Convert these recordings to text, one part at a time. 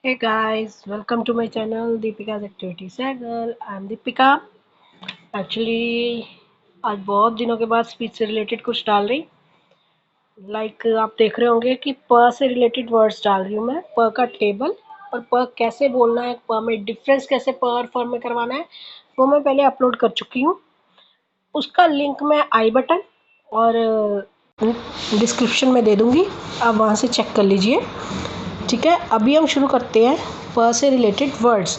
Hey guys, welcome to my channel Deepika's Activity Circle. I'm Deepika. Actually, आज बहुत दिनों के बाद स्पीच से रिलेटेड कुछ डाल रही। आप देख रहे होंगे कि प से रिलेटेड वर्ड्स डाल रही हूँ मैं। प का टेबल और प कैसे बोलना है, प में डिफरेंस कैसे प और फॉर्म में करवाना है, वो मैं पहले अपलोड कर चुकी हूँ। उसका लिंक मैं आई बटन और डिस्क्रिप्शन में दे दूँगी, आप वहाँ से चेक कर लीजिए। ठीक है, अभी हम शुरू करते हैं प से रिलेटेड वर्ड्स।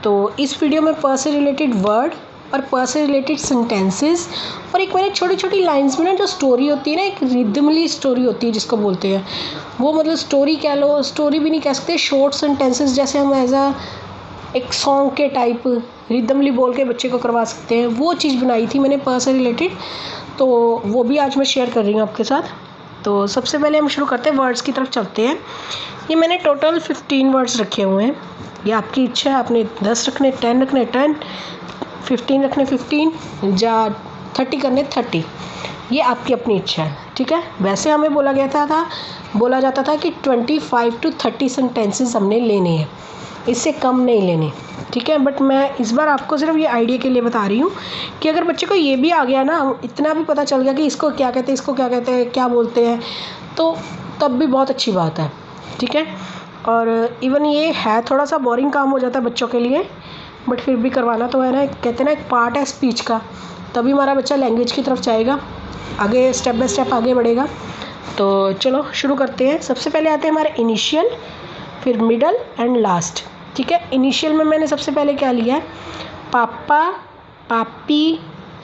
तो इस वीडियो में प से रिलेटेड वर्ड और प से रिलेटेड सेंटेंसेस और एक मैंने छोटी छोटी लाइंस में ना जो स्टोरी होती है ना, एक रिदमली स्टोरी होती है जिसको बोलते हैं, वो मतलब स्टोरी कह लो, स्टोरी भी नहीं कह सकते, शॉर्ट सेंटेंसेस जैसे हम एज अ एक सॉन्ग के टाइप रिदमली बोल के बच्चे को करवा सकते हैं, वो चीज़ बनाई थी मैंने प से रिलेटेड। तो वो भी आज मैं शेयर कर रही हूँ आपके साथ। तो सबसे पहले हम शुरू करते हैं, वर्ड्स की तरफ चलते हैं। ये मैंने टोटल 15 वर्ड्स रखे हुए हैं। ये आपकी इच्छा है, आपने 10 रखने, 10 रखने 10, 15 रखने 15 या 30 करने 30, ये आपकी अपनी इच्छा है। ठीक है, वैसे हमें बोला जाता था कि 25 to 30 सेंटेंसेस हमने लेने हैं, इससे कम नहीं लेने। ठीक है, बट मैं इस बार आपको सिर्फ ये आइडिया के लिए बता रही हूँ कि अगर बच्चे को ये भी आ गया ना, इतना भी पता चल गया कि इसको क्या कहते हैं, इसको क्या कहते हैं, क्या बोलते हैं, तो तब भी बहुत अच्छी बात है। ठीक है, और इवन ये है थोड़ा सा बोरिंग काम हो जाता है बच्चों के लिए, बट फिर भी करवाना तो है ना, कहते हैं ना एक पार्ट है स्पीच का, तभी हमारा बच्चा लैंग्वेज की तरफ जाएगा, आगे स्टेप बाय स्टेप आगे बढ़ेगा। तो चलो शुरू करते हैं। सबसे पहले आते हैं हमारे इनिशियल, फिर मिडल एंड लास्ट। ठीक है, इनिशियल में मैंने सबसे पहले क्या लिया है, पापा, पापी,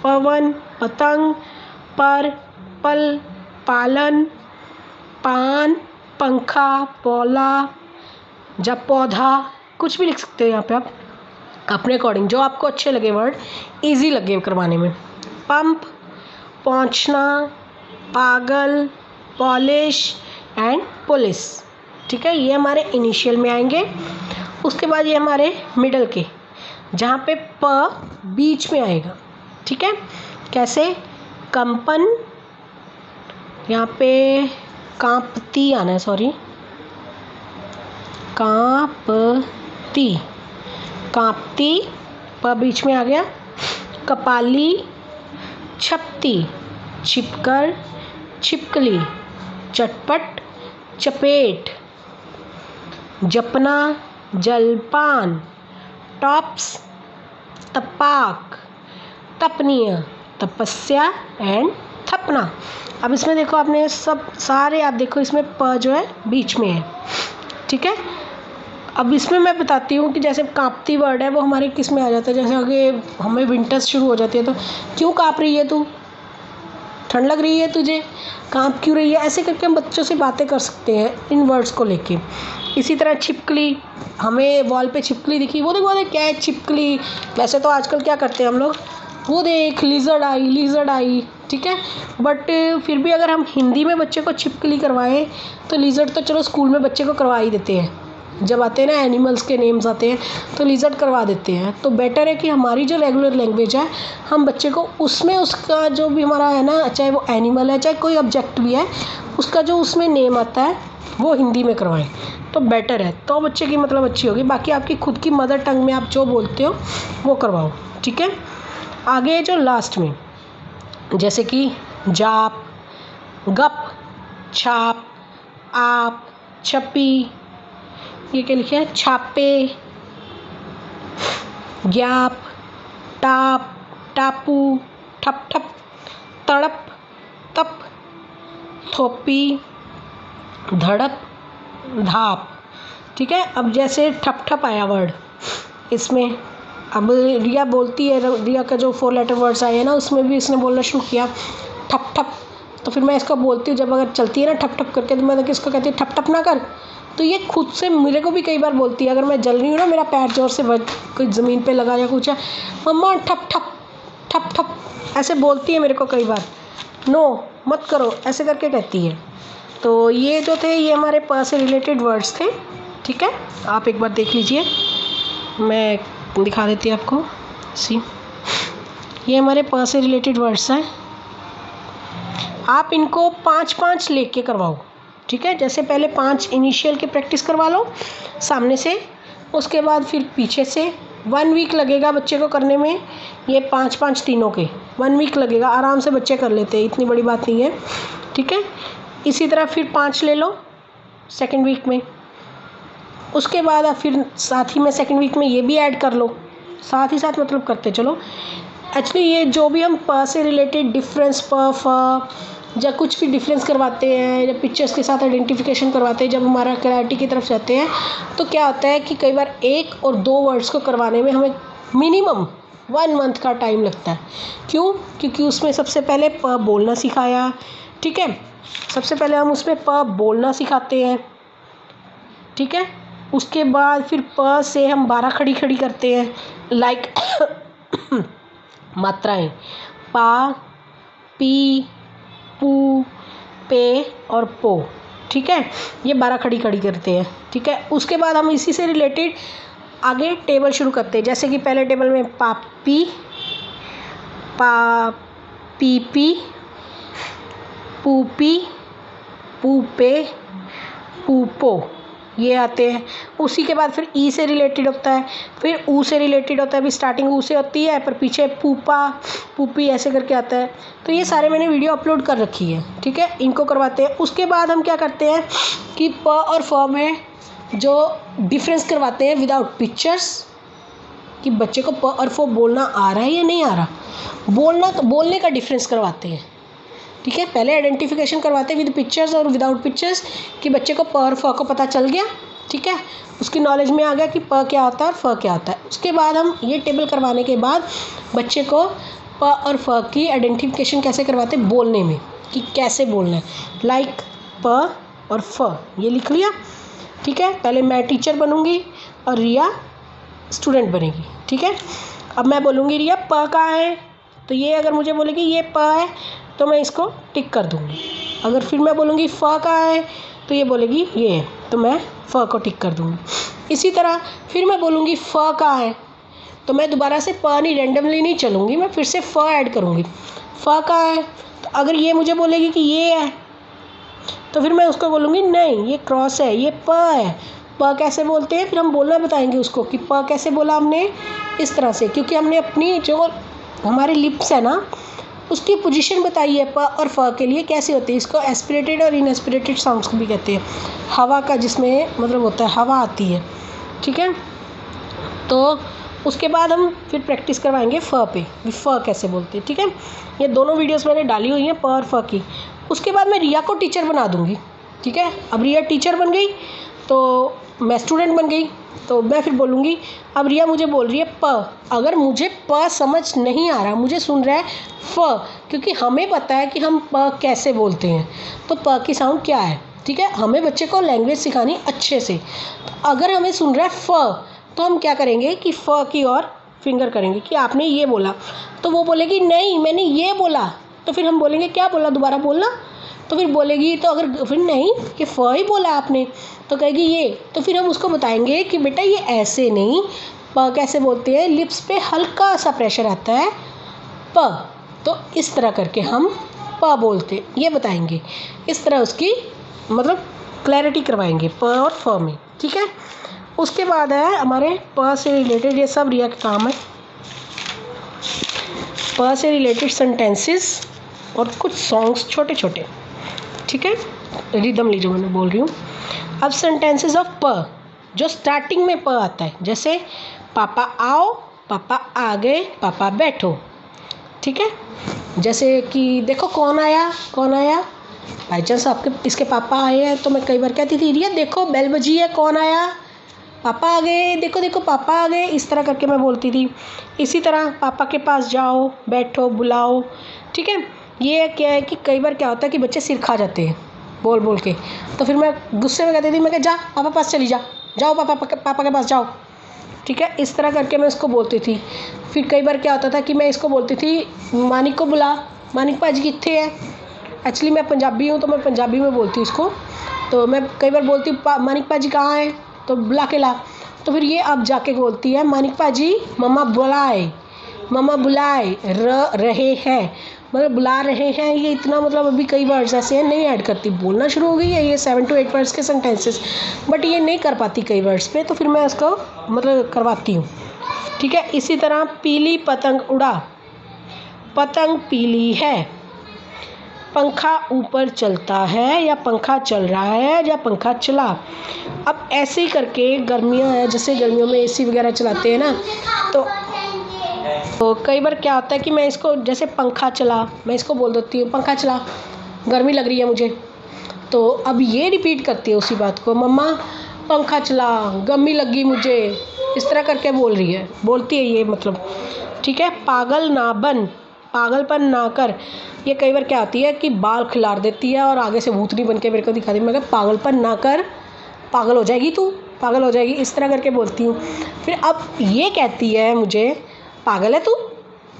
पवन, पतंग, पर, पल, पालन, पान, पंखा, पौला, जब पौधा, कुछ भी लिख सकते हैं यहाँ पे आप अपने अकॉर्डिंग, जो आपको अच्छे लगे वर्ड, इजी लगे करवाने में। पंप, पहुँचना, पागल, पॉलिश एंड पुलिस। ठीक है, ये हमारे इनिशियल में आएंगे। उसके बाद ये हमारे मिडल के, जहाँ पे प बीच में आएगा। ठीक है, कैसे, कंपन, यहाँ पे कांपती आना है, सॉरी, कांपती, कांपती, प बीच में आ गया। कपाली, छपती, छिपकर, छिपकली, चटपट, चपेट, जपना, जलपान, टॉप्स, तपाक, तपनीय, तपस्या एंड थपना। अब इसमें देखो, आपने सब सारे आप देखो, इसमें प जो है बीच में है। ठीक है, अब इसमें मैं बताती हूँ कि जैसे कांपती वर्ड है वो हमारे किस में आ जाता है, जैसे आगे हमें विंटर्स शुरू हो जाती है, तो क्यों काँप रही है तू, ठंड लग रही है तुझे, काँप क्यों रही है, ऐसे करके हम बच्चों से बातें कर सकते हैं इन वर्ड्स को लेके। इसी तरह छिपकली, हमें वॉल पे छिपकली दिखी, वो देख क्या है छिपकली। वैसे तो आजकल क्या करते हैं हम लोग, वो देख लिजर्ड आई, लिजर्ड आई। ठीक है, बट फिर भी अगर हम हिंदी में बच्चे को छिपकली करवाएं, तो लिजर्ड तो चलो स्कूल में बच्चे को करवा ही देते हैं, जब आते हैं ना एनिमल्स के नेम्स आते हैं तो लिजर्ड करवा देते हैं। तो बेटर है कि हमारी जो रेगुलर लैंग्वेज है, हम बच्चे को उसमें उसका जो भी हमारा है ना, चाहे वो एनिमल है चाहे कोई ऑब्जेक्ट भी है, उसका जो उसमें नेम आता है वो हिंदी में करवाएं तो बेटर है, तो बच्चे की मतलब अच्छी होगी। बाकी आपकी खुद की मदर टंग में आप जो बोलते हो वो करवाओ। ठीक है, आगे जो लास्ट में, जैसे कि जाप, गप, छाप, आप, छपी, ये क्या लिखा है, छापे, ज्ञाप, टाप, टापू, ठप ठप, तड़प, तप, थोपी, धड़प, धाप। ठीक है, अब जैसे ठप ठप आया वर्ड इसमें, अब रिया बोलती है, रिया का जो 4 लेटर वर्ड्स आए हैं ना, उसमें भी इसने बोलना शुरू किया ठप ठप, तो फिर मैं इसको बोलती हूँ, जब अगर चलती है ना ठप ठप करके, तो मैं किसको कहती हूँ ठप ठप ना कर, तो ये खुद से मेरे को भी कई बार बोलती है, अगर मैं जल रही हूँ ना, मेरा पैर जोर से कोई ज़मीन पे लगा या कुछ है, मम्मा ठप ठप, ठप ठप, ऐसे बोलती है मेरे को कई बार, नो मत करो, ऐसे करके कहती है। तो ये जो थे, ये हमारे प से रिलेटेड वर्ड्स थे। ठीक है, आप एक बार देख लीजिए, मैं दिखा देती हूँ आपको। सी, ये हमारे प से रिलेटेड वर्ड्स हैं, आप इनको 5-5 लेके करवाओ। ठीक है। जैसे पहले 5 इनिशियल की प्रैक्टिस करवा लो सामने से, उसके बाद फिर पीछे से। 1 वीक लगेगा बच्चे को करने में, ये 5-5 तीनों के 1 वीक लगेगा, आराम से बच्चे कर लेते हैं, इतनी बड़ी बात नहीं है, ठीक है। इसी तरह फिर 5 ले लो सेकेंड वीक में, उसके बाद आप फिर साथ ही में सेकेंड वीक में ये भी ऐड कर लो, साथ ही साथ मतलब करते चलो। एक्चुअली ये जो भी हम प से रिलेटेड डिफरेंस प फ या कुछ भी डिफरेंस करवाते हैं या पिक्चर्स के साथ आइडेंटिफिकेशन करवाते हैं, जब हमारा क्लैरिटी की तरफ जाते हैं तो क्या होता है कि कई बार 1 और 2 वर्ड्स को करवाने में हमें मिनिमम 1 मंथ का टाइम लगता है। क्यों? क्योंकि उसमें सबसे पहले प बोलना सिखाया, ठीक है। सबसे पहले हम उसमें प बोलना सिखाते हैं, ठीक है। उसके बाद फिर प से हम 12 खड़ी खड़ी करते हैं, लाइक मात्राएं पा, पी, पू, पे और पो, ठीक है। ये 12 खड़ी खड़ी करते हैं, ठीक है। उसके बाद हम इसी से रिलेटेड आगे टेबल शुरू करते हैं। जैसे कि पहले टेबल में पापी, पा पी पी, पूपी, पूपे, पूपो, ये आते हैं। उसी के बाद फिर ई से रिलेटेड होता है, फिर ऊ से रिलेटेड होता है। अभी स्टार्टिंग ऊ से होती है पर पीछे पूपा, पूपी ऐसे करके आता है। तो ये सारे मैंने वीडियो अपलोड कर रखी है, ठीक है। इनको करवाते हैं। उसके बाद हम क्या करते हैं कि प और फ में जो डिफरेंस करवाते हैं विदाउट पिक्चर्स, कि बच्चे को प और फ बोलना आ रहा है या नहीं आ रहा, बोलने का डिफरेंस करवाते हैं, ठीक है। पहले आइडेंटिफिकेशन करवाते हैं विद पिक्चर्स और विदाउट पिक्चर्स, कि बच्चे को प और फ को पता चल गया, ठीक है। उसकी नॉलेज में आ गया कि प क्या होता है और फ क्या होता है। उसके बाद हम ये टेबल करवाने के बाद बच्चे को प और फ की आइडेंटिफिकेशन कैसे करवाते हैं बोलने में, कि कैसे बोलना है। लाइक प और फ ये लिख लिया, ठीक है। पहले मैं टीचर बनूंगी और रिया स्टूडेंट बनेगी, ठीक है। अब मैं बोलूँगी रिया प कहाँ है, तो ये अगर मुझे बोलेगी ये प है तो मैं इसको टिक कर दूँगी। अगर फिर मैं बोलूँगी फ कहाँ है तो ये बोलेगी ये है, तो मैं फ को टिक कर दूँगी। इसी तरह फिर मैं बोलूँगी फ कहाँ है तो मैं दोबारा से प नहीं, रैंडमली नहीं चलूँगी, मैं फिर से फ ऐड करूँगी। फ कहाँ है, तो अगर ये मुझे बोलेगी कि ये है तो फिर मैं उसको बोलूँगी नहीं ये क्रॉस है, ये प है। प कैसे बोलते हैं, फिर हम बोलना बताएंगे उसको कि प कैसे बोला हमने, इस तरह से, क्योंकि हमने अपनी जो हमारे लिप्स है ना उसकी पोजीशन बताई है प और फ के लिए कैसे होती है। इसको एस्पिरेटेड और इनएस्पिरेटेड साउंड्स को भी कहते हैं, हवा का जिसमें मतलब होता है हवा आती है, ठीक है। तो उसके बाद हम फिर प्रैक्टिस करवाएंगे फ पे, फ कैसे बोलते हैं, ठीक है। ये दोनों वीडियोस मैंने डाली हुई हैं प और फ की। उसके बाद मैं रिया को टीचर बना दूँगी, ठीक है। अब रिया टीचर बन गई तो मैं स्टूडेंट बन गई, तो मैं फिर बोलूँगी अब रिया मुझे बोल रही है प। अगर मुझे प समझ नहीं आ रहा, मुझे सुन रहा है फ, क्योंकि हमें पता है कि हम प कैसे बोलते हैं, तो प की साउंड क्या है, ठीक है। हमें बच्चे को लैंग्वेज सिखानी अच्छे से। तो अगर हमें सुन रहा है फ तो हम क्या करेंगे कि फ की ओर फिंगर करेंगे कि आपने ये बोला, तो वो बोलेगी नहीं मैंने ये बोला, तो फिर हम बोलेंगे क्या बोला, दोबारा बोलना। तो फिर बोलेगी, तो अगर फिर नहीं कि फ ही बोला आपने तो कहेगी ये, तो फिर हम उसको बताएंगे कि बेटा ये ऐसे नहीं, प कैसे बोलते हैं, लिप्स पे हल्का सा प्रेशर आता है प, तो इस तरह करके हम प बोलते, ये बताएंगे। इस तरह उसकी मतलब क्लैरिटी करवाएंगे प और फ में, ठीक है। उसके बाद है हमारे प से रिलेटेड, ये सब रिया का काम है, प से रिलेटेड सेंटेंसेस और कुछ सॉन्ग्स छोटे छोटे, ठीक है। रिदम लीजिए, मैंने बोल रही हूँ। अब सेंटेंसेस ऑफ प जो स्टार्टिंग में प आता है, जैसे पापा आओ, पापा आ गए, पापा बैठो, ठीक है। जैसे कि देखो कौन आया, कौन आया, बाई चांस आपके इसके पापा आए हैं तो मैं कई बार कहती थी रिया देखो बेल बजी है, कौन आया, पापा आ गए, देखो देखो पापा आ गए, इस तरह करके मैं बोलती थी। इसी तरह पापा के पास जाओ, बैठो, बुलाओ, ठीक है। ये क्या है कि कई बार क्या होता है कि बच्चे सिर खा जाते हैं बोल बोल के, तो फिर मैं गुस्से में कहती थी, मैं कहा जा पापा पास चली जा, जाओ पापा के पास जाओ, ठीक है। इस तरह करके मैं इसको बोलती थी। फिर कई बार क्या होता था कि मैं इसको बोलती थी मानिक को बुला, मानिक भाजी कितने है। एक्चुअली मैं पंजाबी हूँ तो मैं पंजाबी में बोलती हूँ इसको, तो मैं कई बार बोलती हूँ मानिक भाजी कहाँ है, तो बुला के ला, तो फिर ये अब जाके बोलती है मानिक भाजी मम्मा बुलाए, मम्मा बुलाए रहे हैं, मतलब बुला रहे हैं, ये इतना मतलब अभी कई वर्ड्स ऐसे हैं नहीं ऐड करती, बोलना शुरू हो गई है ये 7 to 8 वर्ड्स के सेंटेंसेस, बट ये नहीं कर पाती कई वर्ड्स पे, तो फिर मैं इसको मतलब करवाती हूँ। ठीक है, इसी तरह पीली पतंग उड़ा, पतंग पीली है, पंखा ऊपर चलता है या पंखा चल रहा है या पंखा चला। अब ऐसे ही करके गर्मियाँ हैं, जैसे गर्मियों में एसी वगैरह चलाते हैं ना, तो कई बार क्या होता है कि मैं इसको जैसे पंखा चला, मैं इसको बोल देती हूँ पंखा चला, गर्मी लग रही है मुझे, तो अब ये रिपीट करती है उसी बात को, मम्मा पंखा चला, गर्मी लगी मुझे, इस तरह करके बोलती है ये मतलब। ठीक है, पागल ना बन, पागलपन ना कर, ये कई बार क्या आती है कि बाल खिलार देती है और आगे से भूतनी बन के मेरे को दिखाती है, मैं कहा पागलपन ना कर, पागल हो जाएगी तू, पागल हो जाएगी, इस तरह करके बोलती हूँ। फिर अब ये कहती है मुझे पागल है तू,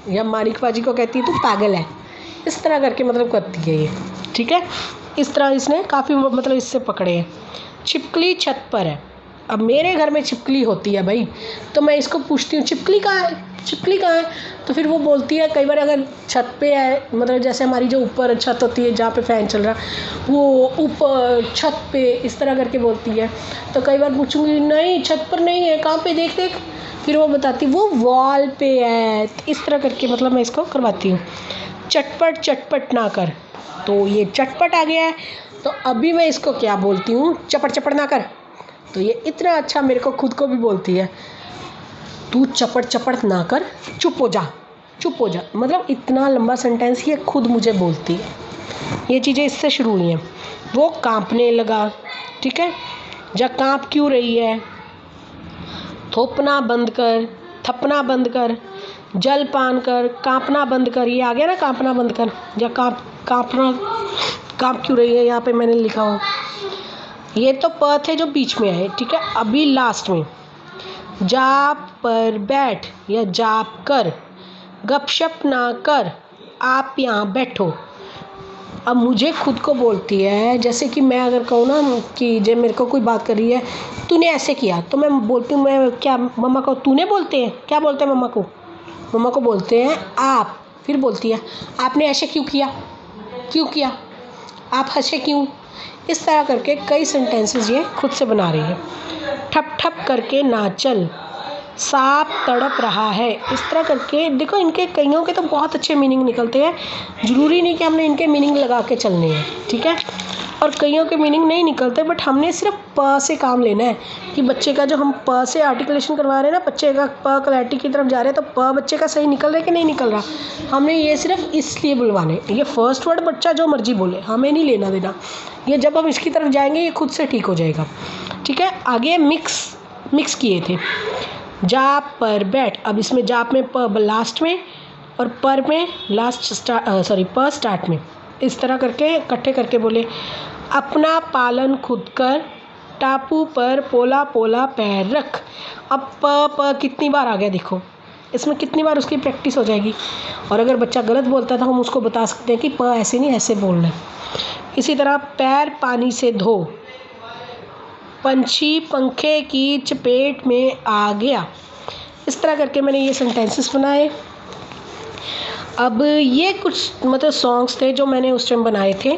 या मानिक बाजी को कहती है तू पागल है, इस तरह करके मतलब करती है ये। ठीक है, इस तरह इसने काफ़ी मतलब इससे पकड़े हैं। छिपकली छत पर है, अब मेरे घर में छिपकली होती है भाई, तो मैं इसको पूछती हूँ छिपकली कहाँ है, छिपकली कहाँ है, तो फिर वो बोलती है, कई बार अगर छत पे है, मतलब जैसे हमारी जो ऊपर छत होती है जहाँ पे फ़ैन चल रहा, वो ऊपर छत पे इस तरह करके बोलती है, तो कई बार पूछूंगी नहीं छत पर नहीं है, कहाँ पे देख देख, फिर वो बताती वो वॉल पे है, इस तरह करके मतलब मैं इसको करवाती हूँ। चटपट चटपट ना कर, तो ये चटपट आ गया है, तो अभी मैं इसको क्या बोलती हूँ, चपड़ चपड़ ना कर, तो ये इतना अच्छा मेरे को खुद को भी बोलती है, तू चपड़ चपड़ ना कर, चुप हो जा, चुप हो जा, मतलब इतना लंबा सेंटेंस ये खुद मुझे बोलती है। ये चीज़ें इससे शुरू हुई हैं। वो कांपने लगा, ठीक है, जा कांप क्यों रही है, थोपना बंद कर, थपना बंद कर, जल पान कर, कांपना बंद कर, ये आ गया ना कांपना बंद कर, या कांप क्यों रही है, यहाँ पे मैंने लिखा हो, ये तो प थे जो बीच में है। ठीक है, अभी लास्ट में जा पर बैठ या जाप कर, गपशप ना कर, आप यहाँ बैठो। अब मुझे खुद को बोलती है, जैसे कि मैं अगर कहूँ ना कि जब मेरे को कोई बात कर रही है, तूने ऐसे किया, तो मैं बोलती हूँ, मैं क्या मम्मा को तूने बोलते हैं, क्या बोलते हैं मम्मा को बोलते हैं आप, फिर बोलती है आपने ऐसे क्यों किया, क्यों किया, आप हंसे क्यों, इस तरह करके कई सेंटेंसेस ये खुद से बना रही है। ठप ठप करके ना चल, सांप तड़प रहा है, इस तरह करके देखो, इनके कईयों के तो बहुत अच्छे मीनिंग निकलते हैं, ज़रूरी नहीं कि हमने इनके मीनिंग लगा के चलने हैं। ठीक है, और कईयों के मीनिंग नहीं निकलते, बट हमने सिर्फ प से काम लेना है कि बच्चे का जो हम प से आर्टिकुलेशन करवा रहे हैं ना, बच्चे का प क्लैरिटी की तरफ जा रहे हैं, तो प बच्चे का सही निकल रहा है कि नहीं निकल रहा, हमने ये सिर्फ इसलिए बुलवाने, ये फर्स्ट वर्ड बच्चा जो मर्जी बोले हमें नहीं लेना देना, ये जब हम इसकी तरफ जाएंगे ये खुद से ठीक हो जाएगा। ठीक है, आगे मिक्स किए थे, जाप पर बैठ, अब इसमें जाप में प लास्ट में और पर में प स्टार्ट में, इस तरह करके इकट्ठे करके बोले। अपना पालन खुद कर, टापू पर पोला पोला पैर रख। अब प कितनी बार आ गया देखो, इसमें कितनी बार उसकी प्रैक्टिस हो जाएगी, और अगर बच्चा गलत बोलता है तो हम उसको बता सकते हैं कि प ऐसे नहीं ऐसे बोलना है। इसी तरह पैर पानी से धो, पंछी पंखे की चपेट में आ गया, इस तरह करके मैंने ये सेंटेंसेस बनाए। अब ये कुछ मतलब सॉन्ग्स थे जो मैंने उस टाइम बनाए थे,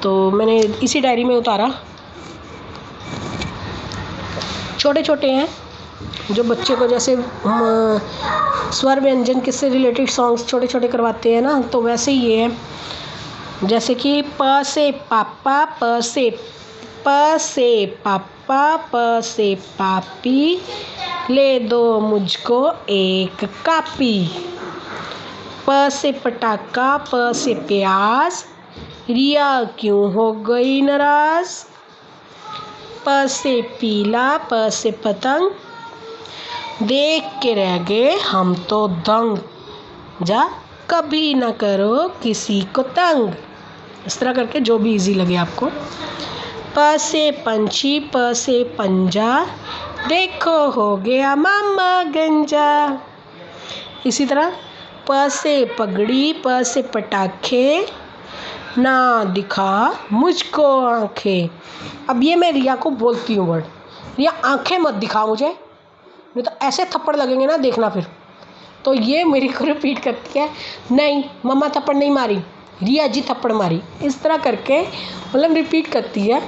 तो मैंने इसी डायरी में उतारा, छोटे छोटे हैं जो बच्चे को जैसे स्वर व्यंजन किससे रिलेटेड सॉन्ग्स छोटे छोटे करवाते हैं ना, तो वैसे ही ये है, जैसे कि प से पापा, प से पापा, प से पापी, ले दो मुझको एक कापी, प से पटाखा, प से प्याज, रिया क्यों हो गई नाराज, प से पीला, प से पतंग, देख के रह गए हम तो दंग, जा कभी ना करो किसी को तंग, इस तरह करके जो भी इजी लगे आपको। प से पंछी, प से पंजा, देखो हो गया मामा गंजा। इसी तरह प से पगड़ी, प से पटाखे, ना दिखा मुझको आंखें। अब ये मैं रिया को बोलती हूँ वर्ड, रिया आंखें मत दिखा मुझे, नहीं तो ऐसे थप्पड़ लगेंगे ना, देखना फिर तो ये मेरे को रिपीट करती है, नहीं मम्मा थप्पड़ नहीं मारी, रिया जी थप्पड़ मारी। इस तरह करके मतलब रिपीट करती है।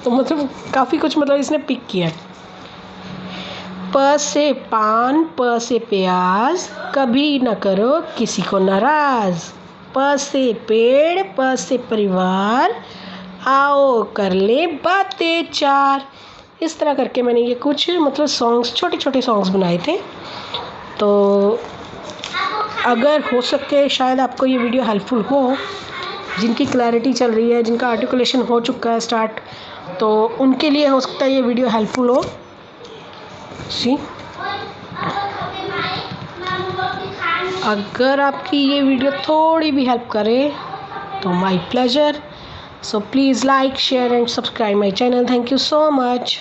तो मतलब काफ़ी कुछ मतलब इसने पिक किया है। प से पान, प से प्याज, कभी न करो किसी को नाराज। प से पेड़, प से परिवार, आओ कर ले बातें चार। इस तरह करके मैंने ये कुछ मतलब सॉन्ग्स, छोटे छोटे सॉन्ग्स बनाए थे। तो अगर हो सके शायद आपको ये वीडियो हेल्पफुल हो, जिनकी क्लैरिटी चल रही है, जिनका आर्टिकुलेशन हो चुका है स्टार्ट, तो उनके लिए हो सकता है ये वीडियो हेल्पफुल हो। सी अगर आपकी ये वीडियो थोड़ी भी हेल्प करे तो my pleasure. So please like, share and subscribe my channel. Thank you so much.